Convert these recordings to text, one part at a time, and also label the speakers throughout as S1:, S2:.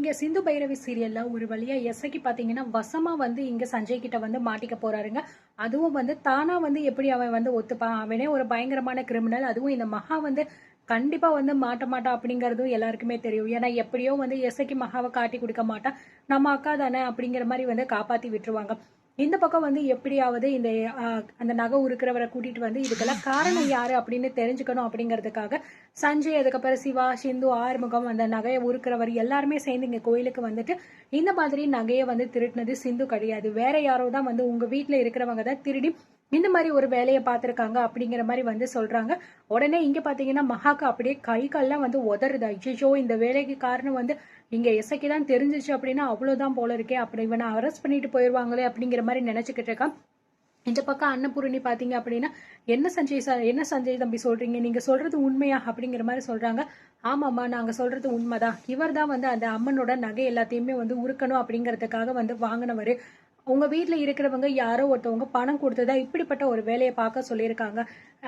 S1: இங்க சிந்து பைரவி சீரியல்ல ஒரு வழியா எஸ்ஐக்கு பாத்தீங்கன்னா வசமா வந்து இங்க சஞ்சய் கிட்ட வந்து மாட்டிக்க போறாருங்க. அதுவும் வந்து தானா வந்து எப்படி அவன் வந்து ஒத்துப்பான், அவனே ஒரு பயங்கரமான கிரிமினல். அதுவும் இந்த மகா வந்து கண்டிப்பா வந்து மாட்ட மாட்டா அப்படிங்கறதும் எல்லாருக்குமே தெரியும். ஏன்னா எப்படியோ வந்து எஸ்ஐக்கு மகாவை காட்டி கொடுக்க மாட்டா, நம்ம அக்கா தானே அப்படிங்கிற மாதிரி வந்து காப்பாத்தி விட்டுருவாங்க. இந்த பக்கம் வந்து எப்படியாவது இந்த அந்த நகை உருக்கிறவரை கூட்டிட்டு வந்து இதுக்கெல்லாம் காரணம் யாரு அப்படின்னு தெரிஞ்சுக்கணும் அப்படிங்கிறதுக்காக சஞ்சய், அதுக்கப்புறம் சிவா, சிந்து, ஆறுமுகம், அந்த நகையை உருக்கிறவர் எல்லாருமே சேர்ந்து இங்க கோயிலுக்கு வந்துட்டு இந்த மாதிரி நகையை வந்து திருட்டினது சிந்து கிடையாது, வேற யாரோ தான் வந்து உங்க வீட்டுல இருக்கிறவங்க தான் திருடி இந்த மாதிரி ஒரு வேலையை பார்த்திருக்காங்க அப்படிங்கிற மாதிரி வந்து சொல்றாங்க. உடனே இங்க பாத்தீங்கன்னா மகாக்கு அப்படியே கை கால்லாம் வந்து உதறுது. ஐயோ, இந்த வேலைக்கு காரணம் வந்து இங்க இசைக்கு தான் தெரிஞ்சிச்சு அப்படின்னா அவ்வளவுதான் போல இருக்கே, அப்படி இவனை அரெஸ்ட் பண்ணிட்டு போயிருவாங்களே அப்படிங்கிற மாதிரி நினைச்சுக்கிட்டு இருக்கான். இந்த பக்கம் அன்னபூரணி பாத்தீங்க அப்படின்னா, என்ன சஞ்சய் சார், என்ன சஞ்சய் தம்பி சொல்றீங்க, நீங்க சொல்றது உண்மையா அப்படிங்கிற மாதிரி சொல்றாங்க. ஆமாம்மா, நாங்க சொல்றது உண்மைதான். இவர் தான் வந்து அந்த அம்மனோட நகை எல்லாத்தையுமே வந்து உருக்கணும் அப்படிங்கறதுக்காக வந்து வாங்கினவரு. உங்க வீட்டுல இருக்கிறவங்க யாரோ ஒருத்தவங்க பணம் கொடுத்ததா இப்படிப்பட்ட ஒரு வேலையை பார்க்க சொல்லியிருக்காங்க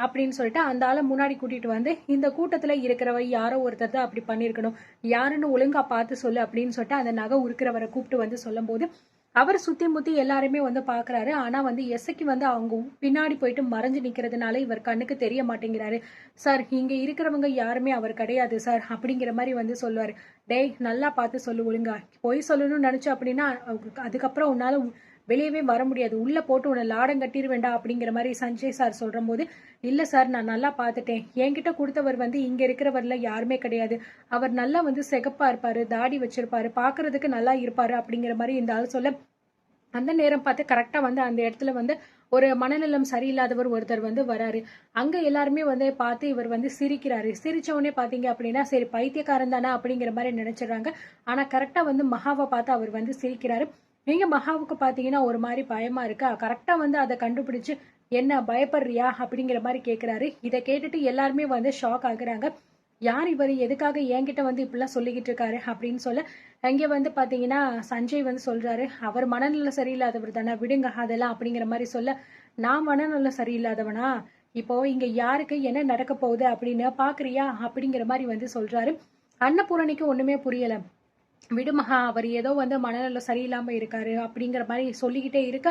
S1: அப்படின்னு சொல்லிட்டு அந்த ஆளை முன்னாடி கூட்டிட்டு வந்து, இந்த கூட்டத்துல இருக்கிறவ யாரோ ஒருத்தர் தான் அப்படி பண்ணிருக்கணும், யாருன்னு ஒழுங்கா பார்த்து சொல்லு அப்படின்னு சொல்லிட்டு அந்த நகை உருக்கிறவரை கூப்பிட்டு வந்து சொல்லும் போது அவர் சுத்தி முத்தி எல்லாருமே வந்து பாக்குறாரு. ஆனா வந்து எஸ்ஐக்கு வந்து அவங்க பின்னாடி போயிட்டு மறைஞ்சு நிக்கிறதுனால இவர் கண்ணுக்கு தெரிய மாட்டேங்கிறாரு. சார், இங்க இருக்கிறவங்க யாருமே அவர் கிடையாது சார் அப்படிங்கிற மாதிரி வந்து சொல்லுவாரு. டேய், நல்லா பார்த்து சொல்லு, ஒழுங்கா பொய் சொல்லணும்னு நினைச்சு அப்படின்னா அதுக்கப்புறம் உன்னால வெளியவே வர முடியாது, உள்ள போட்டு உன்னை லாடம் கட்டிடுவேண்டா அப்படிங்கிற மாதிரி சஞ்சய் சார் சொல்ற போது, இல்ல சார், நான் நல்லா பார்த்துட்டேன், என்கிட்ட கொடுத்தவர் வந்து இங்க இருக்கிறவர்ல யாருமே கிடையாது, அவர் நல்லா வந்து சிகப்பா இருப்பாரு, தாடி வச்சிருப்பாரு, பாக்குறதுக்கு நல்லா இருப்பாரு அப்படிங்கிற மாதிரி இந்த ஆள் சொல்ல, அந்த நேரம் பார்த்து கரெக்டா வந்து அந்த இடத்துல வந்து ஒரு மனநலம் சரியில்லாதவர் ஒருத்தர் வந்து வராரு. அங்க எல்லாருமே வந்து பார்த்து இவர் வந்து சிரிக்கிறாரு. சிரிச்ச உடனே பாத்தீங்க அப்படின்னா சரி பைத்தியக்காரன் தானே அப்படிங்கிற மாதிரி நினைச்சிடறாங்க. ஆனா கரெக்டா வந்து மகாவை பார்த்து அவர் வந்து சிரிக்கிறாரு. நீங்க மகாவுக்கு பாத்தீங்கன்னா ஒரு மாதிரி பயமா இருக்கா, கரெக்டா வந்து அதை கண்டுபிடிச்சு என்ன பயப்படுறியா அப்படிங்கிற மாதிரி கேக்குறாரு. இதை கேட்டுட்டு எல்லாருமே வந்து ஷாக் ஆகுறாங்க. யார் இவர், எதுக்காக என்கிட்ட வந்து இப்படிலாம் சொல்லிக்கிட்டு இருக்காரு அப்படின்னு சொல்ல, அங்கே வந்து பாத்தீங்கன்னா சஞ்சய் வந்து சொல்றாரு, அவர் மனநலம் சரியில்லாதவர் தானே, விடுங்க அதெல்லாம் அப்படிங்கிற மாதிரி சொல்ல, நான் மனநலம் சரியில்லாதவனா, இப்போ இங்க யாருக்கு என்ன நடக்க போகுது அப்படின்னு பாக்குறியா அப்படிங்கிற மாதிரி வந்து சொல்றாரு. அன்னபூரணிக்கு ஒண்ணுமே புரியல. விடுமகா, அவர் ஏதோ வந்து மனநலம் சரியில்லாம இருக்காரு அப்படிங்கிற மாதிரி சொல்லிக்கிட்டே இருக்க,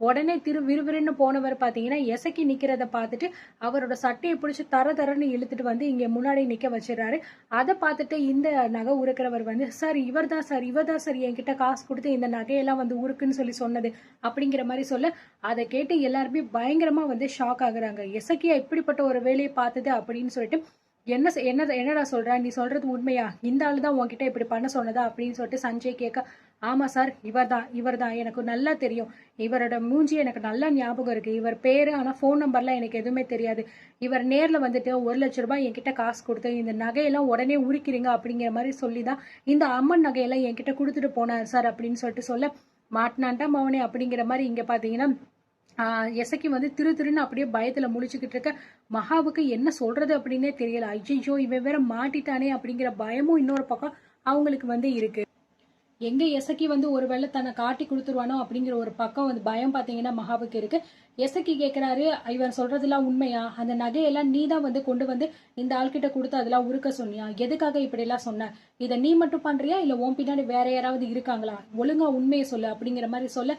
S1: உடனே விறுவிறுன்னு போனவர் பாத்தீங்கன்னா எசக்கி நிக்கிறத பார்த்துட்டு அவரோட சட்டையை பிடிச்சி தர தரன்னு இழுத்துட்டு வந்து இங்க முன்னாடி நிக்க வச்சிடறாரு. அதை பார்த்துட்டு இந்த நகை உருக்கிறவர் வந்து, சார் இவர் தான் சார், இவர் தான் சார் என்கிட்ட காசு கொடுத்து இந்த நகையெல்லாம் வந்து உருக்குன்னு சொல்லி சொன்னது அப்படிங்கிற மாதிரி சொல்ல, அதை கேட்டு எல்லாருமே பயங்கரமா வந்து ஷாக் ஆகுறாங்க. எசக்கியா இப்படிப்பட்ட ஒரு வேலையை பார்த்தது அப்படின்னு சொல்லிட்டு, என்னடா சொல்ற, நீ சொல்றது உண்மையா, இந்த ஆளு தான் உன்கிட்ட இப்படி பண்ண சொன்னதா அப்படின்னு சொல்லிட்டு சஞ்சய் கேட்க, ஆமா சார், இவர் தான் எனக்கு நல்லா தெரியும், இவரோட மூஞ்சி எனக்கு நல்லா ஞாபகம் இருக்கு, இவர் பேரு ஆனா போன் நம்பர்லாம் எனக்கு எதுவுமே தெரியாது, இவர் நேர்ல வந்துட்டு 1,00,000 என்கிட்ட காசு கொடுத்து இந்த நகையெல்லாம் உடனே உரிக்கிறீங்க அப்படிங்கிற மாதிரி சொல்லிதான் இந்த அம்மன் நகையெல்லாம் என்கிட்ட கொடுத்துட்டு போனார் சார் அப்படின்னு சொல்லிட்டு சொல்ல, மாட்டினான்டா மவனே அப்படிங்கிற மாதிரி இங்க பாத்தீங்கன்னா எசக்கி வந்து திருன்னு அப்படியே பயத்துல முழிச்சுக்கிட்டு இருக்க. மகாவுக்கு என்ன சொல்றது அப்படின்னே தெரியல. ஐயோ, இவன் வேற மாட்டிட்டானே அப்படிங்கிற பயமும் இன்னொரு பக்கம் அவங்களுக்கு வந்து இருக்கு. எங்க எசக்கி வந்து ஒருவேளை தன்னை காட்டி கொடுத்துருவானோ அப்படிங்கிற ஒரு பக்கம் வந்து பயம் பாத்தீங்கன்னா மகாவுக்கு இருக்கு. எசக்கி கேட்கிறாரு, இவன் சொல்றதெல்லாம் உண்மையா, அந்த நகையெல்லாம் நீ தான் வந்து கொண்டு வந்து இந்த ஆள்கிட்ட கொடுத்து அதெல்லாம் உருக்க சொன்னியா, எதுக்காக இப்படி எல்லாம் சொன்ன, இதை நீ மட்டும் பண்றியா இல்ல உன் பின்னாடி வேற யாராவது இருக்காங்களா, ஒழுங்கா உண்மையை சொல்லு அப்படிங்கிற மாதிரி சொல்ல,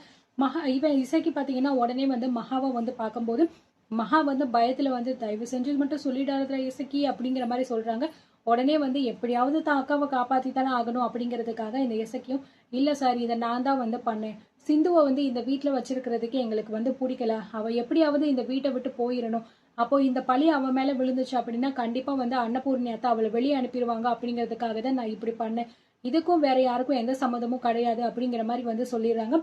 S1: இவன் இசைக்கு பாத்தீங்கன்னா உடனே வந்து மகாவை வந்து பார்க்கும்போது மகா வந்து பயத்துல வந்து தயவு செஞ்சு மட்டும் சொல்லிடாத இசைக்கி அப்படிங்கிற மாதிரி சொல்றாங்க. உடனே வந்து எப்படியாவது தான் அக்காவை காப்பாத்தி தானே ஆகணும் அப்படிங்கிறதுக்காக இந்த இசைக்கியும், இல்ல சார், இதை நான் தான் வந்து பண்ணேன், சிந்துவை வந்து இந்த வீட்டுல வச்சிருக்கிறதுக்கு எங்களுக்கு வந்து பிடிக்கல, அவ எப்படியாவது இந்த வீட்டை விட்டு போயிடணும், அப்போ இந்த பழி அவன் மேல விழுந்துச்சு அப்படின்னா கண்டிப்பா வந்து அன்னபூர்ணியாத்தா அவளை வெளியே அனுப்பிடுவாங்க அப்படிங்கிறதுக்காக தான் நான் இப்படி பண்ணேன், இதுக்கும் வேற யாருக்கும் எந்த சம்மந்தமும் கிடையாது அப்படிங்கிற மாதிரி வந்து சொல்லிடுறாங்க.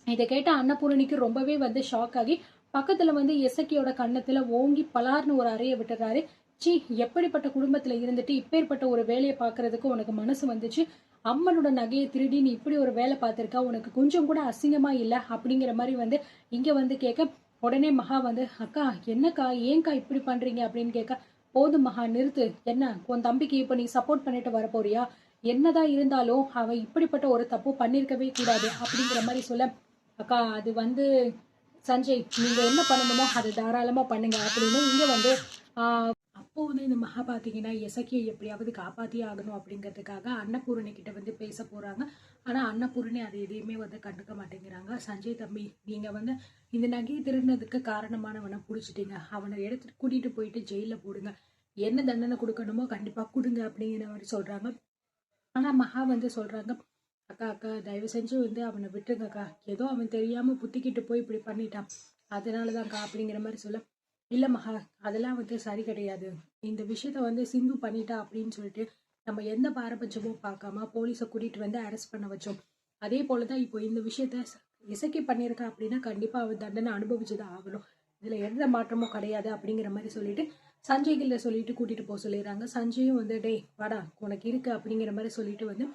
S1: இதை கேட்ட அன்னபூரணிக்கு ரொம்பவே வந்து ஷாக் ஆகி பக்கத்துல வந்து எசக்கியோட கண்ணத்துல ஓங்கி பலார்னு ஒரு அறைய விட்டுறாரு. சி, எப்படிப்பட்ட குடும்பத்துல இருந்துட்டு இப்பேற்பட்ட ஒரு வேலையை பாக்குறதுக்கு உனக்கு மனசு வந்துச்சு, அம்மனோட நகையை திருடி நீ இப்படி ஒரு வேலை பார்த்திருக்கா, உனக்கு கொஞ்சம் கூட அசிங்கமா இல்ல அப்படிங்கிற மாதிரி வந்து இங்க வந்து கேட்க, உடனே மகா வந்து, அக்கா என்னக்கா ஏன்கா இப்படி பண்றீங்க அப்படின்னு கேட்க, போதும் மகா நிறுத்து, என்ன உன் தம்பிக்கு இப்ப நீ சப்போர்ட் பண்ணிட்டு வர போறியா, என்னதான் இருந்தாலும் அவன் இப்படிப்பட்ட ஒரு தப்பு பண்ணிருக்கவே கூடாது அப்படிங்கிற மாதிரி சொல்ல, அக்கா அது வந்து சஞ்சய், நீங்க என்ன பண்ணணுமோ அதை தாராளமா பண்ணுங்க அப்படின்னு இங்க வந்து அப்போ வந்து இந்த மகா பார்த்தீங்கன்னா எசக்கியை எப்படியாவது காப்பாற்றியே ஆகணும் அப்படிங்கிறதுக்காக அன்னபூரணி கிட்ட வந்து பேச போறாங்க. ஆனா அன்னபூரணி அது எதையுமே வந்து கண்டுக்க மாட்டேங்கிறாங்க. சஞ்சய் தம்பி, நீங்க வந்து இந்த நகையை திருடினதுக்கு காரணமானவனை பிடிச்சிட்டீங்க, அவனை எடுத்துட்டு கூட்டிட்டு போயிட்டு ஜெயில போடுங்க, என்ன தண்டனை கொடுக்கணுமோ கண்டிப்பா கொடுங்க அப்படிங்கிற மாதிரி சொல்றாங்க. ஆனா மகா வந்து சொல்றாங்க, அக்கா அக்கா தயவு செஞ்சு வந்து அவனை விட்டுருங்கக்கா, ஏதோ அவன் தெரியாம புத்திக்கிட்டு போய் இப்படி பண்ணிட்டான், அதனாலதான்க்கா அப்படிங்கிற மாதிரி சொல்ல, இல்ல மகா, அதெல்லாம் வந்து சரி கிடையாது, இந்த விஷயத்த வந்து சிந்து பண்ணிட்டா அப்படின்னு சொல்லிட்டு நம்ம எந்த பாரபட்சமும் பார்க்காம போலீஸை கூட்டிட்டு வந்து அரெஸ்ட் பண்ண வச்சோம். அதே போலதான் இப்போ இந்த விஷயத்த இசக்கி பண்ணியிருக்கா அப்படின்னா கண்டிப்பா அவன் தண்டனை அனுபவிச்சுதான் ஆகணும், இதுல எந்த மாற்றமும் கிடையாது அப்படிங்கிற மாதிரி சொல்லிட்டு சஞ்சய் கிட்ட சொல்லிட்டு கூட்டிட்டு போக சொல்லிடுறாங்க. சஞ்சயும் வந்து டேய் வாடா உனக்கு இருக்கு அப்படிங்கிற மாதிரி சொல்லிட்டு வந்து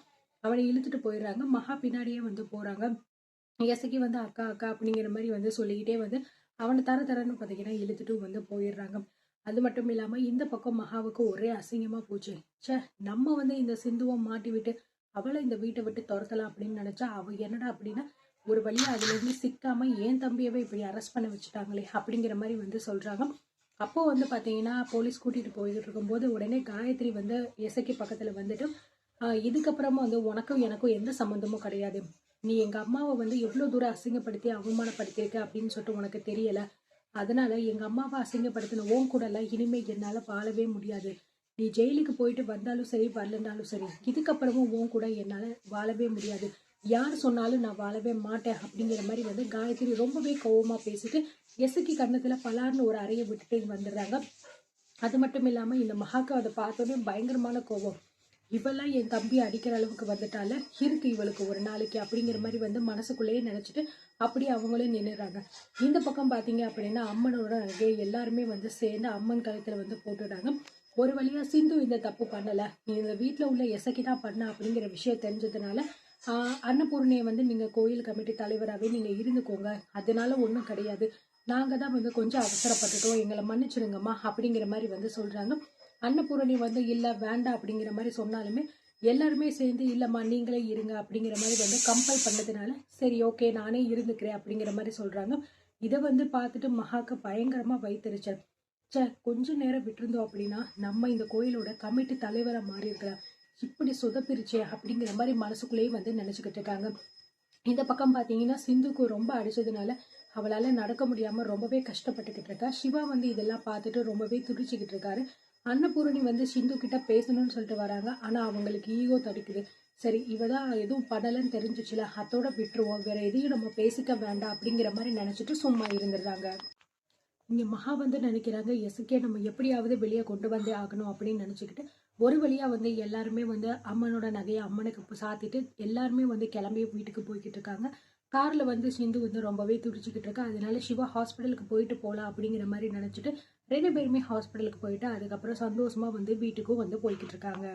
S1: அவனை இழுத்துட்டு போயிடுறாங்க. மகா பின்னாடியே வந்து போறாங்க. இசக்கி வந்து அக்கா அக்கா அப்படிங்கிற மாதிரி வந்து சொல்லிக்கிட்டே வந்து அவனை தரன்னு பார்த்தீங்கன்னா இழுத்துட்டு வந்து போயிடுறாங்க. அது மட்டும் இல்லாம இந்த பக்கம் மகாவுக்கு ஒரே அசிங்கமா போச்சு. ச்சே, நம்ம வந்து இந்த சிந்துவை மாட்டி விட்டு அவளை இந்த வீட்டை விட்டு துரத்தலாம் அப்படின்னு நினைச்சா அவ என்னடா அப்படின்னா ஒரு வழியா அதுல இருந்து சிக்காம ஏன் தம்பியவே இப்படி அரெஸ்ட் பண்ண வச்சுட்டாங்களே அப்படிங்கிற மாதிரி வந்து சொல்றாங்க. அப்போ வந்து பாத்தீங்கன்னா போலீஸ் கூட்டிட்டு போயிட்டு இருக்கும்போது உடனே காயத்ரி வந்து இசைக்கு பக்கத்துல வந்துட்டு இதுக்கப்புறமா வந்து உனக்கும் எனக்கும் எந்த சம்மந்தமும் கிடையாது, நீ எங்க அம்மாவை வந்து எவ்வளவு தூரம் அசிங்கப்படுத்தி அவமானப்படுத்தியிருக்க அப்படின்னு சொல்லிட்டு உனக்கு தெரியல, அதனால எங்க அம்மாவை அசிங்கப்படுத்தின உன் கூட எல்லாம் இனிமே என்னால வாழவே முடியாது, நீ ஜெயிலுக்கு போயிட்டு வந்தாலும் சரி வரலனாலும் சரி இதுக்கப்புறமும் உன் கூட என்னால வாழவே முடியாது, யார் சொன்னாலும் நான் வாழவே மாட்டேன் அப்படிங்கிற மாதிரி வந்து காயத்ரி ரொம்பவே கோவமா பேசிட்டு எசுக்கி கண்ணத்துல பலார்னு ஒரு அறையை விட்டுட்டு வந்துடுறாங்க. அது மட்டும் இல்லாம இந்த மகாக்கு அதை பார்த்தோன்னே பயங்கரமான கோபம், இவெல்லாம் என் தம்பி அடிக்கிற அளவுக்கு வந்துட்டால இருக்கு இவளுக்கு ஒரு நாளைக்கு அப்படிங்கிற மாதிரி வந்து மனசுக்குள்ளேயே நினைச்சிட்டு அப்படியே அவங்களும் நின்னுறாங்க. இந்த பக்கம் பாத்தீங்க அப்படின்னா அம்மனோட நகை எல்லாருமே வந்து சேர்ந்து அம்மன் கழுத்துல வந்து போட்டுடுறாங்க. ஒரு வழியா சிந்து இந்த தப்பு பண்ணல, இந்த வீட்டுல உள்ள எசக்கி தான் பண்ண அப்படிங்கிற விஷயம் தெரிஞ்சதுனால அன்னபூர்ணியை வந்து நீங்க கோயில் கமிட்டி தலைவராகவே நீங்க இருந்துக்கோங்க, அதனால ஒன்றும் கிடையாது, நாங்க தான் வந்து கொஞ்சம் அவசரப்பட்டுட்டோம், எங்களை மன்னிச்சிருங்கம்மா அப்படிங்கிற மாதிரி வந்து சொல்றாங்க. அன்னபூரணி வந்து இல்ல வேண்டாம் அப்படிங்கிற மாதிரி சொன்னாலுமே எல்லாருமே சேர்ந்து இல்லம்மா நீங்களே இருங்க அப்படிங்கிற மாதிரி வந்து கம்பல் பண்ணதுனால சரி ஓகே நானே இருந்துக்கிறேன் அப்படிங்கிற மாதிரி சொல்றாங்க. இதை வந்து பார்த்துட்டு மகாக்கு பயங்கரமா வைத்தறிச்சல், சே கொஞ்ச நேரம் விட்டுருந்தோம் அப்படின்னா நம்ம இந்த கோயிலோட கமிட்டி தலைவரா மாறி இருக்கலாம், இப்படி சொதப்பிருச்சே அப்படிங்கிற மாதிரி மனசுக்குள்ளேயே வந்து நினைச்சுக்கிட்டு இருக்காங்க. இந்த பக்கம் பாத்தீங்கன்னா சிந்துக்கு ரொம்ப அடிச்சதுனால அவளால நடக்க முடியாம ரொம்பவே கஷ்டப்பட்டுக்கிட்டு இருக்கா. சிவா வந்து இதெல்லாம் பார்த்துட்டு ரொம்பவே துடிச்சுக்கிட்டு இருக்காரு. அன்னபூரணி வந்து சிந்து கிட்ட பேசணும்னு சொல்லிட்டு வராங்க. ஆனா அவங்களுக்கு ஈகோ தடுக்குது. சரி இவதான் எதுவும் பண்ணலன்னு தெரிஞ்சிச்சுல, அதோட விட்டுருவோம், வேற எதையும் நம்ம பேசிக்க வேண்டாம் அப்படிங்கிற மாதிரி நினைச்சிட்டு சும்மா இருந்துடுறாங்க. இங்க மகா வந்து நினைக்கிறாங்க எசுக்கே நம்ம எப்படியாவது வெளியே கொண்டு வந்தே ஆகணும் அப்படின்னு நினைச்சுக்கிட்டு ஒரு வழியா வந்து எல்லாருமே வந்து அம்மனோட நகையை அம்மனுக்கு சாத்திட்டு எல்லாருமே வந்து கிளம்பி வீட்டுக்கு போய்கிட்டு இருக்காங்க. கார்ல வந்து சிந்து வந்து ரொம்பவே துடிச்சுக்கிட்டு இருக்கா. அதனால சிவா ஹாஸ்பிட்டலுக்கு போயிட்டு போகலாம் அப்படிங்கிற மாதிரி நினைச்சிட்டு 2 பேருமே ஹாஸ்பிட்டலுக்கு போயிட்டு அதுக்கப்புறம் சந்தோஷமா வந்து வீட்டுக்கும் வந்து போய்கிட்டு இருக்காங்க.